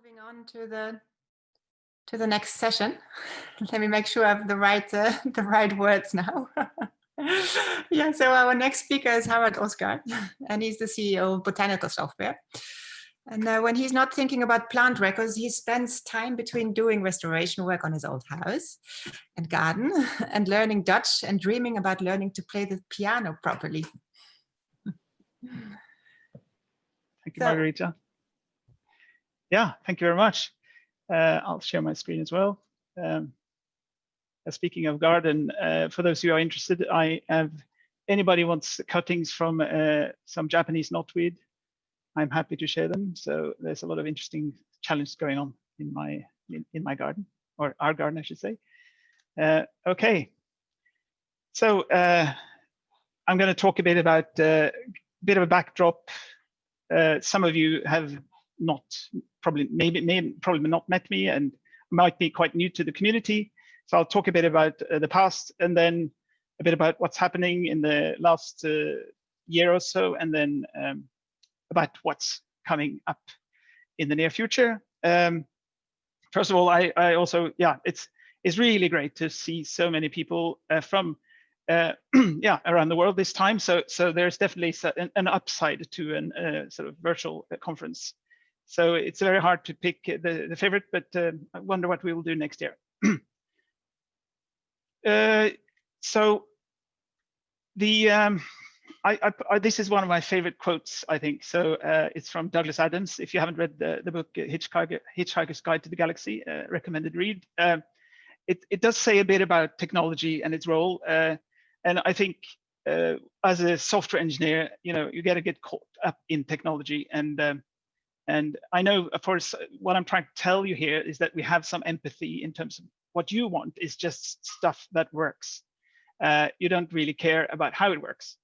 moving on to the next session. Let me make sure I have the right words now. Yeah, so our next speaker is Havard Ostgaard, and he's the CEO of Botanical software. And when he's not thinking about plant records, he spends time between doing restoration work on his old house and garden and learning Dutch and dreaming about learning to play the piano properly. Thank you, Margarita. Yeah, thank you very much. I'll share my screen as well. Speaking of garden, for those who are interested, I have anybody wants cuttings from some Japanese knotweed, I'm happy to share them. So there's a lot of interesting challenges going on in my garden, or our garden, I should say. Okay, so I'm going to talk a bit about a bit of a backdrop. Some of you have probably not met me and might be quite new to the community. So I'll talk a bit about the past, and then a bit about what's happening in the last year or so, and then about what's coming up in the near future. First of all, I also, yeah, it's really great to see so many people from around the world this time. So there's definitely an upside to a sort of virtual conference. So it's very hard to pick the favorite, but I wonder what we will do next year. So the this is one of my favorite quotes, I think. So it's from Douglas Adams. If you haven't read the book Hitchhiker's Guide to the Galaxy, recommended read. It does say a bit about technology and its role. And I think as a software engineer, you got to get caught up in technology. And I know, of course, what I'm trying to tell you here is that we have some empathy in terms of what you want is just stuff that works. You don't really care about how it works.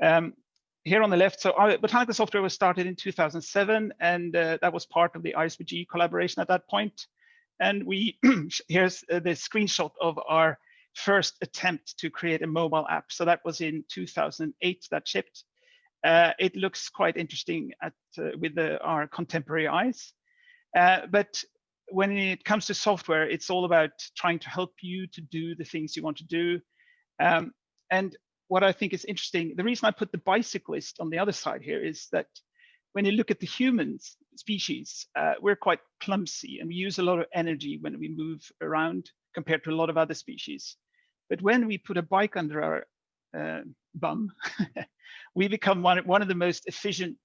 Here on the left, so our Botanical software was started in 2007, and that was part of the ISBG collaboration at that point. And here's the screenshot of our first attempt to create a mobile app. So that was in 2008 that shipped. It looks quite interesting with our contemporary eyes. But when it comes to software, it's all about trying to help you to do the things you want to do. And what I think is interesting, the reason I put the bicyclist on the other side here is that when you look at the human species, we're quite clumsy and we use a lot of energy when we move around compared to a lot of other species. But when we put a bike under our bum, we become one of the most efficient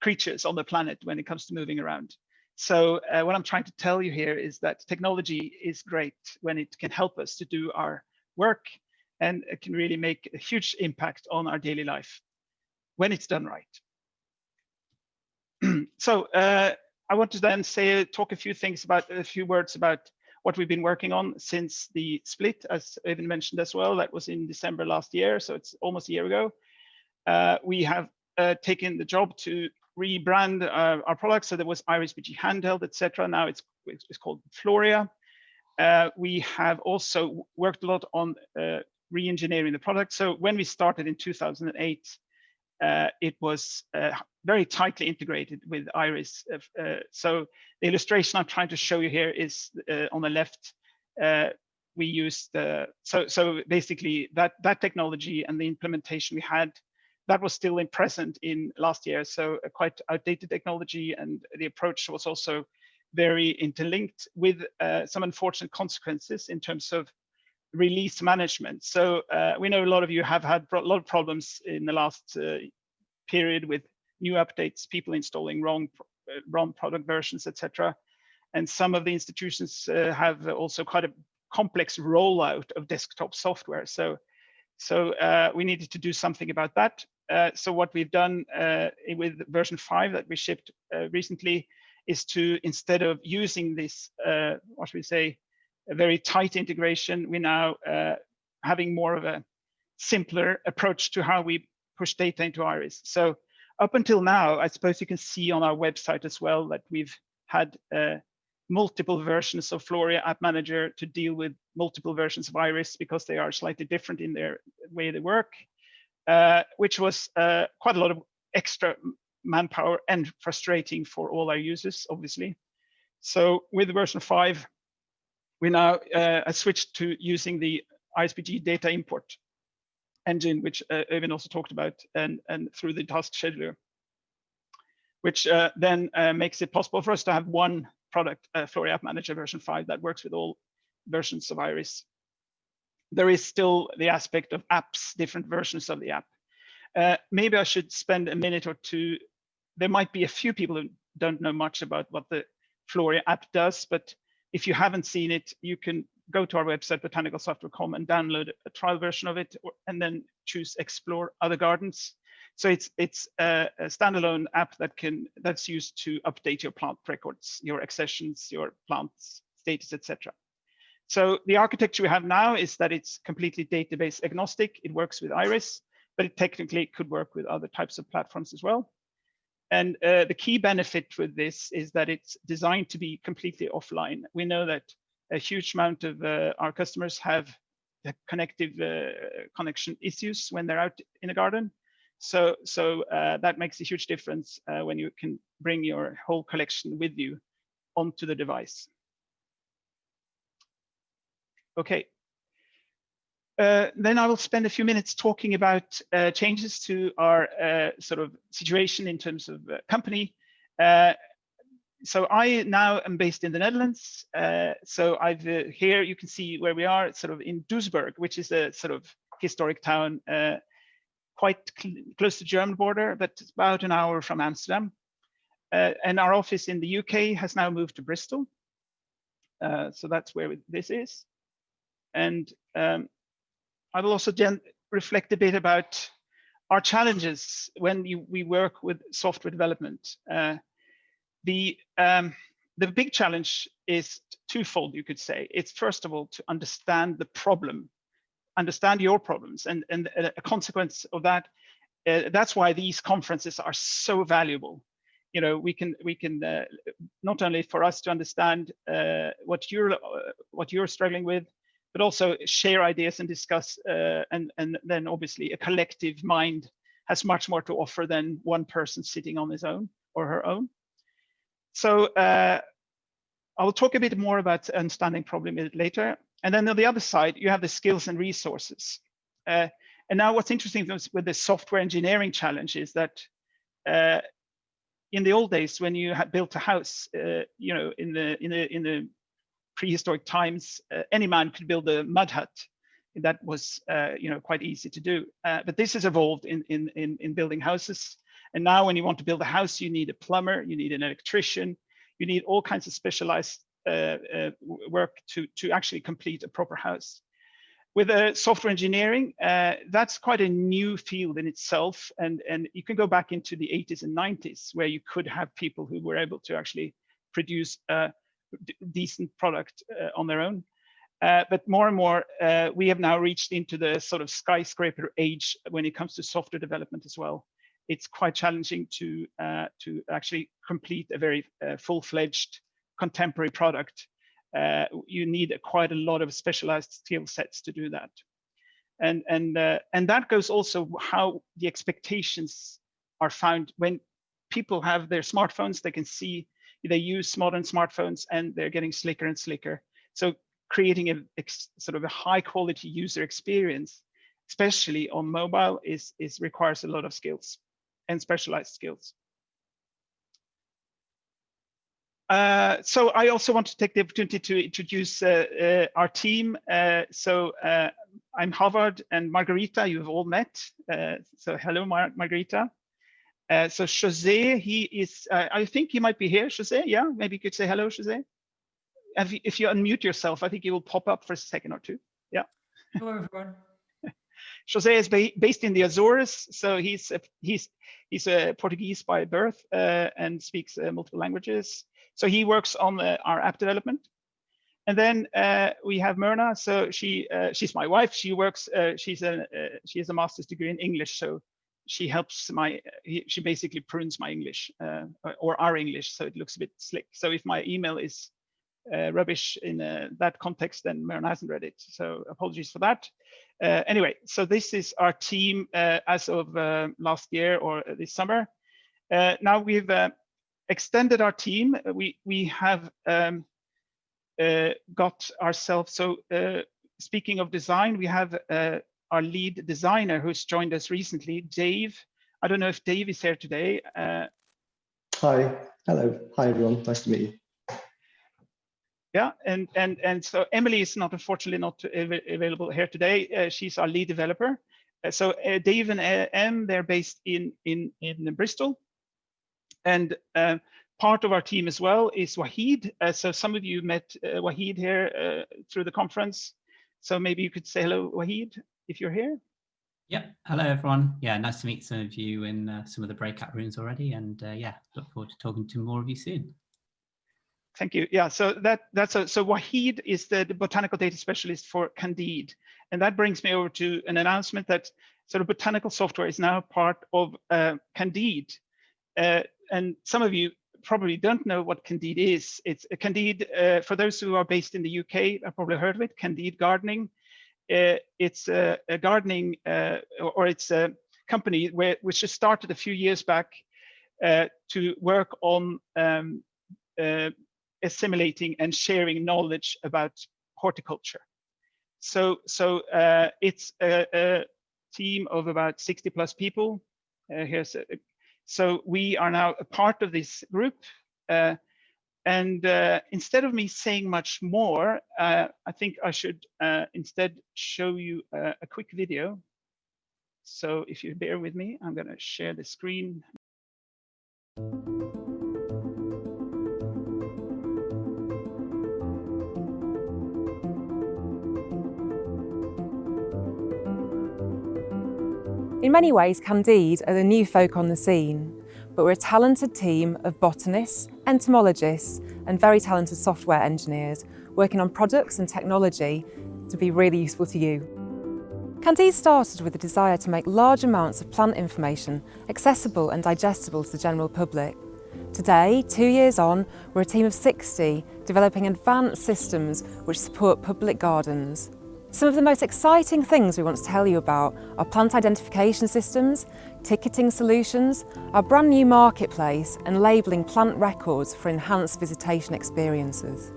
creatures on the planet when it comes to moving around. So what I'm trying to tell you here is that technology is great when it can help us to do our work, and it can really make a huge impact on our daily life when it's done right. So I want to then talk a few words about what we've been working on since the split, as Evan mentioned as well. That was in December last year, so it's almost a year ago. We have taken the job to rebrand our products. So there was IRIS-BG handheld, etc. Now it's called Floria. We have also worked a lot on re-engineering the product. So when we started in 2008, it was very tightly integrated with Iris. So the illustration I'm trying to show you here is on the left. We used so basically that technology and the implementation we had, that was still present in last year. So a quite outdated technology, and the approach was also very interlinked with some unfortunate consequences in terms of release management. So we know a lot of you have had a lot of problems in the last period with new updates, people installing wrong product versions, etc. And some of the institutions have also quite a complex rollout of desktop software. So we needed to do something about that. So what we've done with version 5 that we shipped recently is to, instead of using this, what should we say, a very tight integration, we now having more of a simpler approach to how we push data into Iris. So up until now, I suppose you can see on our website as well that we've had multiple versions of Floria App Manager to deal with multiple versions of Iris, because they are slightly different in their way they work, which was quite a lot of extra manpower and frustrating for all our users, obviously. So with version 5, we now switched to using the ISPG data import engine, which Øyvind also talked about, and through the task scheduler, which then makes it possible for us to have one product, Floria App Manager version 5, that works with all versions of Iris. There is still the aspect of apps, different versions of the app. Maybe I should spend a minute or two. There might be a few people who don't know much about what the Floria app does, but if you haven't seen it, you can go to our website, botanicalsoft.com, and download a trial version of it, and then choose Explore Other Gardens. So it's a standalone app that's used to update your plant records, your accessions, your plants status, etc. So the architecture we have now is that it's completely database agnostic. It works with Iris, but it technically could work with other types of platforms as well. And the key benefit with this is that it's designed to be completely offline. We know that a huge amount of our customers have connective connection issues when they're out in a garden. So that makes a huge difference when you can bring your whole collection with you onto the device. Okay. Then I will spend a few minutes talking about changes to our sort of situation in terms of company. So I now am based in the Netherlands. So here you can see where we are, sort of in Duisburg, which is a sort of historic town, quite close to the German border, but about an hour from Amsterdam. And our office in the UK has now moved to Bristol. So that's where this is. And I will also reflect a bit about our challenges when we work with software development. The big challenge is twofold, you could say. It's first of all to understand the problem, understand your problems, and a consequence of that. That's why these conferences are so valuable. You know, we can not only for us to understand what you're struggling with, but also share ideas and discuss, and then obviously a collective mind has much more to offer than one person sitting on his own or her own. So I will talk a bit more about understanding problem a bit later. And then on the other side, you have the skills and resources. And now what's interesting with the software engineering challenge is that in the old days, when you had built a house, you know, in the prehistoric times, any man could build a mud hut. That was, you know, quite easy to do. But this has evolved in building houses. And now when you want to build a house, you need a plumber, you need an electrician, you need all kinds of specialized work to actually complete a proper house. With software engineering, that's quite a new field in itself. And you can go back into the 80s and 90s where you could have people who were able to actually produce a decent product on their own. But more and more, we have now reached into the sort of skyscraper age when it comes to software development as well. It's quite challenging to actually complete a very full-fledged contemporary product. You need quite a lot of specialized skill sets to do that. And that goes also how the expectations are found. When people have their smartphones, they can see they use modern smartphones and they're getting slicker and slicker. So creating a sort of a high quality user experience, especially on mobile, requires a lot of skills and specialized skills. So I also want to take the opportunity to introduce our team. I'm Havard and Margarita, you've all met. So hello, Margarita. So Jose, he is, I think he might be here, Jose, yeah? Maybe you could say hello, Jose. If you unmute yourself, I think he will pop up for a second or two, yeah. Hello, everyone. Jose is based in the Azores, so he's a Portuguese by birth and speaks multiple languages. So he works on our app development. And then we have Myrna. So she's my wife. She works. She has a master's degree in English. So she helps she basically prunes my English or our English, so it looks a bit slick. So if my email is rubbish in that context, then Myrna hasn't read it. So apologies for that. Anyway, so this is our team as of last year or this summer. Now we've extended our team. We have got ourselves, so speaking of design, we have our lead designer who's joined us recently, Dave. I don't know if Dave is here today. Hi, hello, hi everyone, nice to meet you. Yeah, and so Emily is unfortunately not available here today. She's our lead developer. So Dave and Em, they're based in Bristol, and part of our team as well is Wahid. So some of you met Wahid here through the conference. So maybe you could say hello, Wahid, if you're here. Yep. Hello, everyone. Yeah, nice to meet some of you in some of the breakout rooms already. And yeah, look forward to talking to more of you soon. Thank you. Yeah, so so Wahid is the botanical data specialist for Candide. And that brings me over to an announcement that sort of botanical software is now part of Candide. And some of you probably don't know what Candide is. It's Candide, for those who are based in the UK, I've probably heard of it, Candide Gardening. It's a gardening, or it's a company which just started a few years back to work on assimilating and sharing knowledge about horticulture. So it's a team of about 60 plus people. So we are now a part of this group. And instead of me saying much more, I think I should instead show you a quick video. So if you bear with me, I'm going to share the screen. In many ways, Candide are the new folk on the scene, but we're a talented team of botanists, entomologists, and very talented software engineers working on products and technology to be really useful to you. Candide started with a desire to make large amounts of plant information accessible and digestible to the general public. Today, 2 years on, we're a team of 60 developing advanced systems which support public gardens. Some of the most exciting things we want to tell you about are plant identification systems, ticketing solutions, our brand new marketplace, and labelling plant records for enhanced visitation experiences.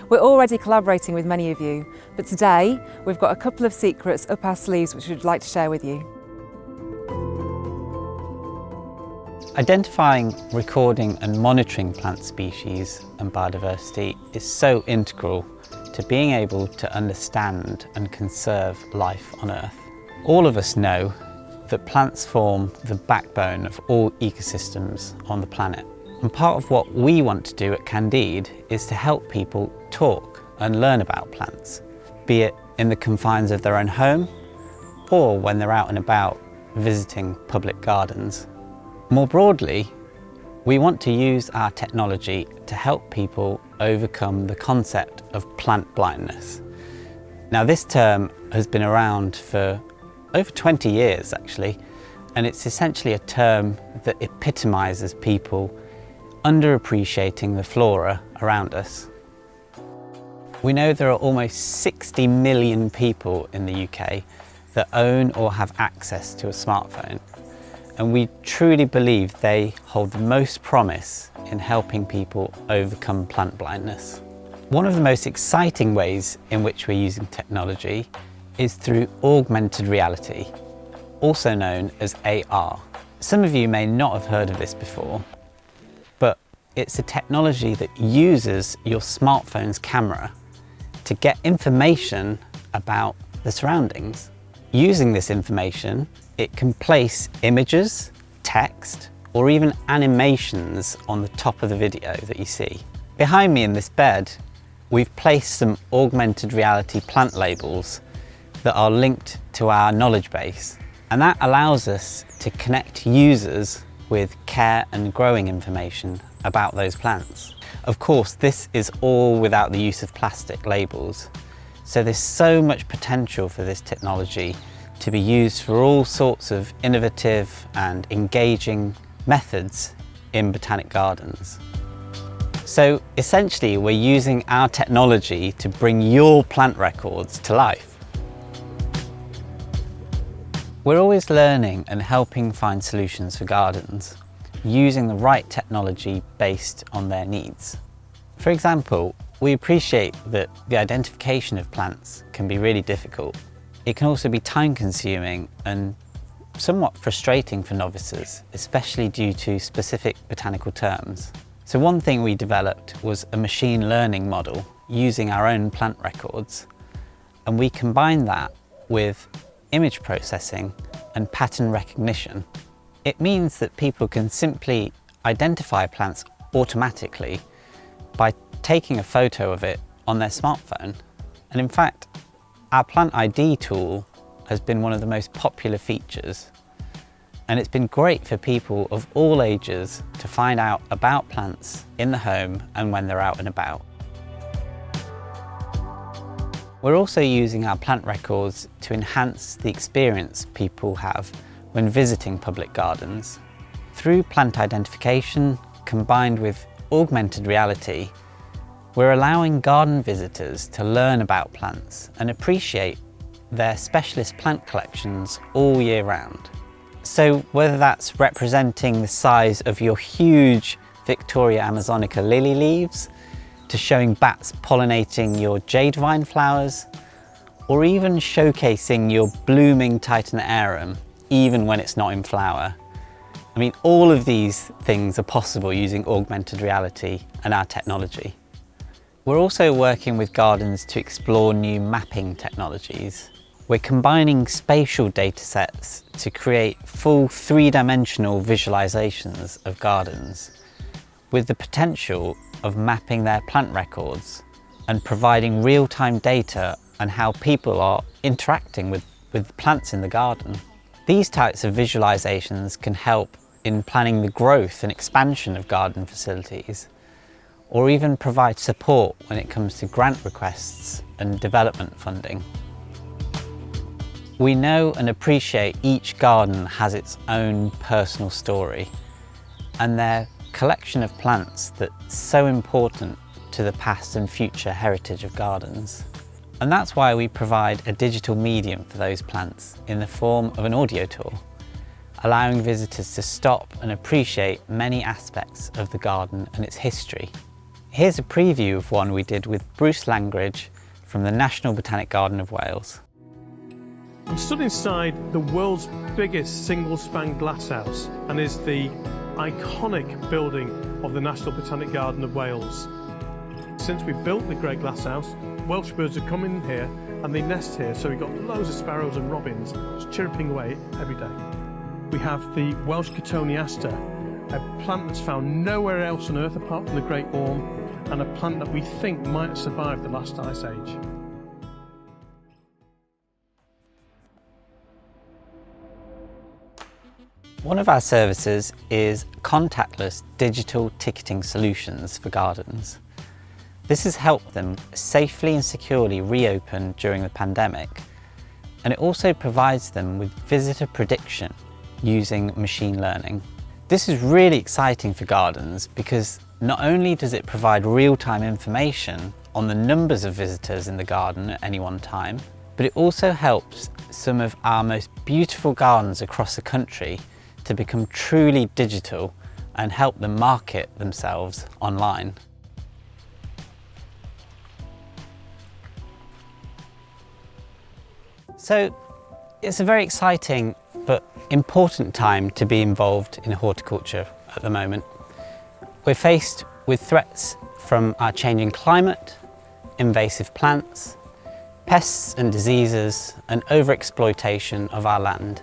We're already collaborating with many of you, but today we've got a couple of secrets up our sleeves which we'd like to share with you. Identifying, recording and monitoring plant species and biodiversity is so integral to being able to understand and conserve life on Earth. All of us know that plants form the backbone of all ecosystems on the planet. And part of what we want to do at Candide is to help people talk and learn about plants, be it in the confines of their own home or when they're out and about visiting public gardens. More broadly, we want to use our technology to help people overcome the concept of plant blindness. Now, this term has been around for over 20 years actually, and it's essentially a term that epitomizes people underappreciating the flora around us. We know there are almost 60 million people in the UK that own or have access to a smartphone, and we truly believe they hold the most promise in helping people overcome plant blindness. One of the most exciting ways in which we're using technology is through augmented reality, also known as AR. Some of you may not have heard of this before, but it's a technology that uses your smartphone's camera to get information about the surroundings. Using this information, it can place images, text, or even animations on the top of the video that you see. Behind me in this bed, we've placed some augmented reality plant labels that are linked to our knowledge base. And that allows us to connect users with care and growing information about those plants. Of course, this is all without the use of plastic labels. So there's so much potential for this technology to be used for all sorts of innovative and engaging methods in botanic gardens. So essentially, we're using our technology to bring your plant records to life. We're always learning and helping find solutions for gardens. using the right technology based on their needs. For example, we appreciate that the identification of plants can be really difficult. It can also be time-consuming and somewhat frustrating for novices, especially due to specific botanical terms. So one thing we developed was a machine learning model using our own plant records, and we combined that with image processing and pattern recognition. It means that people can simply identify plants automatically by taking a photo of it on their smartphone. And in fact, our Plant ID tool has been one of the most popular features, and it's been great for people of all ages to find out about plants in the home and when they're out and about. We're also using our plant records to enhance the experience people have when visiting public gardens. Through plant identification combined with augmented reality, we're allowing garden visitors to learn about plants and appreciate their specialist plant collections all year round. So whether that's representing the size of your huge Victoria Amazonica lily leaves, to showing bats pollinating your jade vine flowers, or even showcasing your blooming Titanarum, even when it's not in flower. I mean, all of these things are possible using augmented reality and our technology. We're also working with gardens to explore new mapping technologies. We're combining spatial data sets to create full three-dimensional visualizations of gardens, with the potential of mapping their plant records and providing real-time data on how people are interacting with plants in the garden. These types of visualizations can help in planning the growth and expansion of garden facilities, or even provide support when it comes to grant requests and development funding. We know and appreciate each garden has its own personal story, and their collection of plants that's so important to the past and future heritage of gardens. And that's why we provide a digital medium for those plants in the form of an audio tour, allowing visitors to stop and appreciate many aspects of the garden and its history. Here's a preview of one we did with Bruce Langridge from the National Botanic Garden of Wales. I'm stood inside the world's biggest single-span glasshouse, and is the iconic building of the National Botanic Garden of Wales. Since we built the great glasshouse, Welsh birds have come in here and they nest here, so we've got loads of sparrows and robins just chirping away every day. We have the Welsh Cotoneaster, a plant that's found nowhere else on Earth apart from the Great Orme, and a plant that we think might have survived the last ice age. One of our services is contactless digital ticketing solutions for gardens. This has helped them safely and securely reopen during the pandemic, and it also provides them with visitor prediction using machine learning. This is really exciting for gardens because not only does it provide real-time information on the numbers of visitors in the garden at any one time, but it also helps some of our most beautiful gardens across the country to become truly digital and help them market themselves online. So it's a very exciting but important time to be involved in horticulture at the moment. We're faced with threats from our changing climate, invasive plants, pests and diseases, and overexploitation of our land.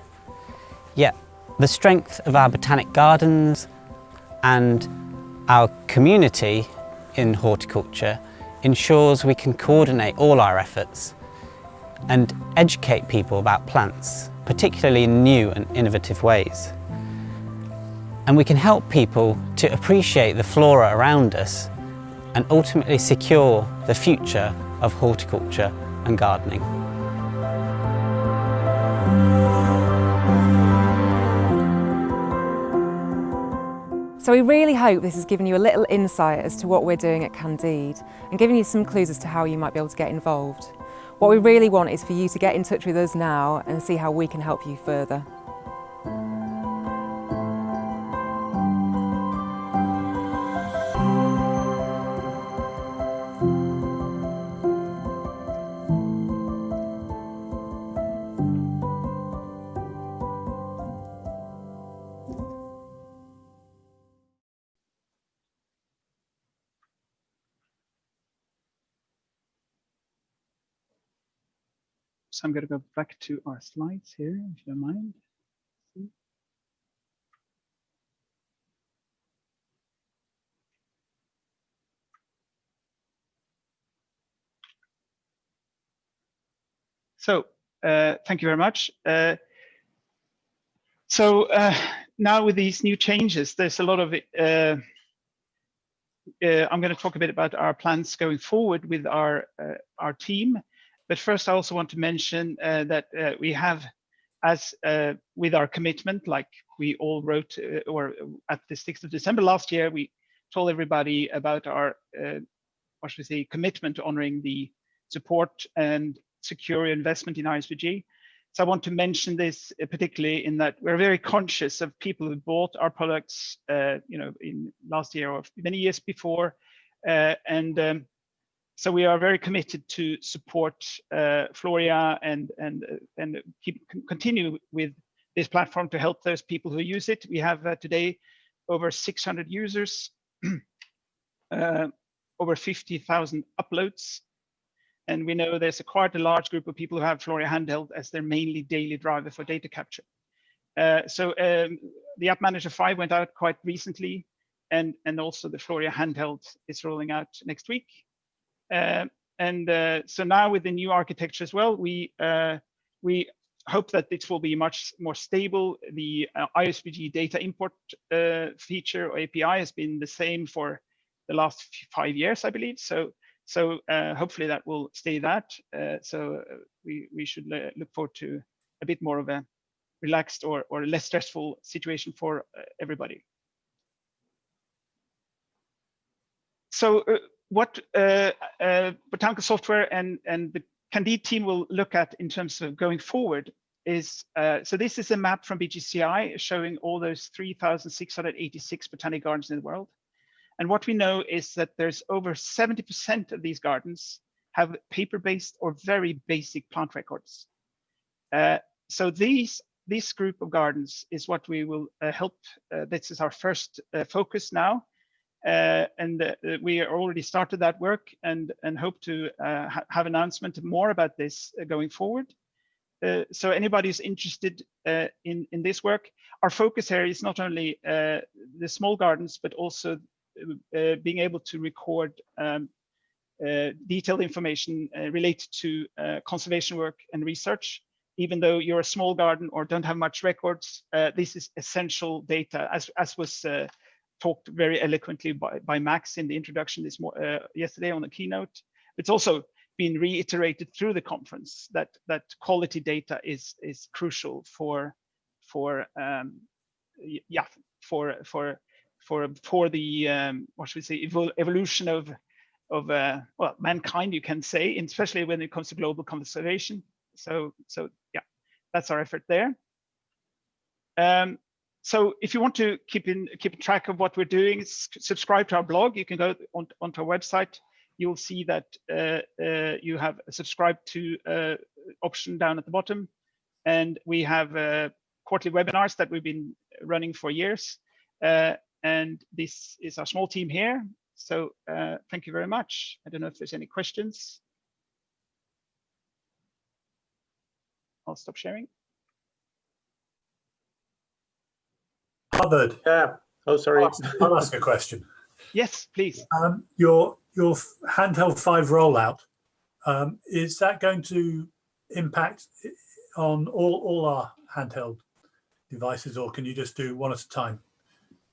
Yet the strength of our botanic gardens and our community in horticulture ensures we can coordinate all our efforts and educate people about plants, particularly in new and innovative ways. And we can help people to appreciate the flora around us and ultimately secure the future of horticulture and gardening. So we really hope this has given you a little insight as to what we're doing at Candide and given you some clues as to how you might be able to get involved. What we really want is for you to get in touch with us now and see how we can help you further. So I'm going to go back to our slides here, if you don't mind. So thank you very much. Now with these new changes, there's a lot of I'm going to talk a bit about our plans going forward with our team. But first, I also want to mention that we have, as with our commitment, like we all wrote, or at the 6th of December last year, we told everybody about our, what should we say, commitment to honoring the support and secure investment in ISPG. So I want to mention this particularly in that we're very conscious of people who bought our products, in last year or many years before, so we are very committed to support Floria and continue with this platform to help those people who use it. We have today over 600 users, over 50,000 uploads. And we know there's quite a large group of people who have Floria Handheld as their mainly daily driver for data capture. The App Manager 5 went out quite recently, and also the Floria Handheld is rolling out next week. So now with the new architecture as well, we hope that this will be much more stable. The ISPG data import feature or API has been the same for the last 5 years, I believe. So hopefully that will stay that. So we should look forward to a bit more of a relaxed or less stressful situation for everybody. So what Botanical Software and the Candide team will look at in terms of going forward is, so this is a map from BGCI showing all those 3,686 botanic gardens in the world. And what we know is that there's over 70% of these gardens have paper-based or very basic plant records. So this group of gardens is what we will help. This is our first focus now. We already started that work and hope to have announcement more about this going forward. So anybody who's interested in this work, our focus here is not only the small gardens, but also being able to record detailed information related to conservation work and research. Even though you're a small garden or don't have much records, this is essential data, as was talked very eloquently by Max in the introduction yesterday on the keynote. It's also been reiterated through the conference that quality data is crucial for the what should we say, evolution of well, mankind, you can say, especially when it comes to global conservation. So yeah, that's our effort there. So if you want to keep track of what we're doing, subscribe to our blog. You can go onto our website. You'll see that you have a subscribe to option down at the bottom, and we have quarterly webinars that we've been running for years. And this is our small team here. So thank you very much. I don't know if there's any questions. I'll stop sharing. Havard. Yeah. Oh, sorry. I'll ask a question. Yes, please. Your handheld 5 rollout, is that going to impact on all our handheld devices, or can you just do one at a time?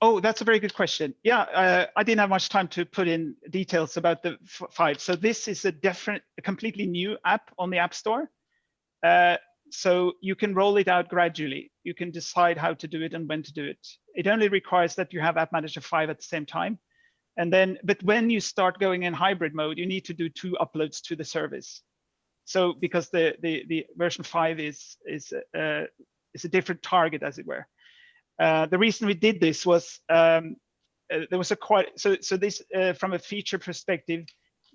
Oh, that's a very good question. Yeah, I didn't have much time to put in details about the 5. So this is a completely new app on the App Store. So you can roll it out gradually. You can decide how to do it and when to do it. It only requires that you have App Manager 5 at the same time. And then, but when you start going in hybrid mode, you need to do 2 uploads to the service. So because the version 5 is a different target, as it were. The reason we did this was there was so this from a feature perspective,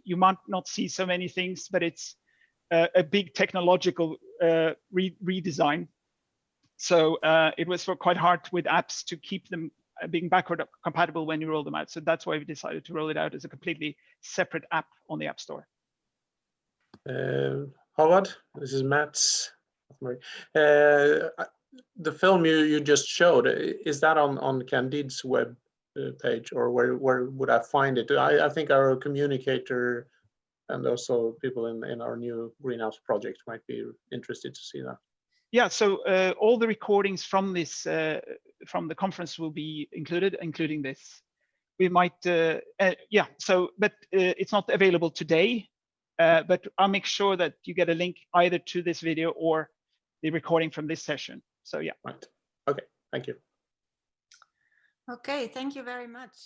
you might not see so many things, but it's a big technological redesign. So it was quite hard with apps to keep them being backward compatible when you roll them out. So that's why we decided to roll it out as a completely separate app on the App Store. Havard. This is Matt's. The film you just showed, is that on Candide's web page, or where would I find it? I think our communicator and also people in our new greenhouse project might be interested to see that. Yeah, so all the recordings from this from the conference will be included, including this. We might, yeah. So, but it's not available today. But I'll make sure that you get a link either to this video or the recording from this session. So yeah. Right. Okay. Thank you. Okay. Thank you very much.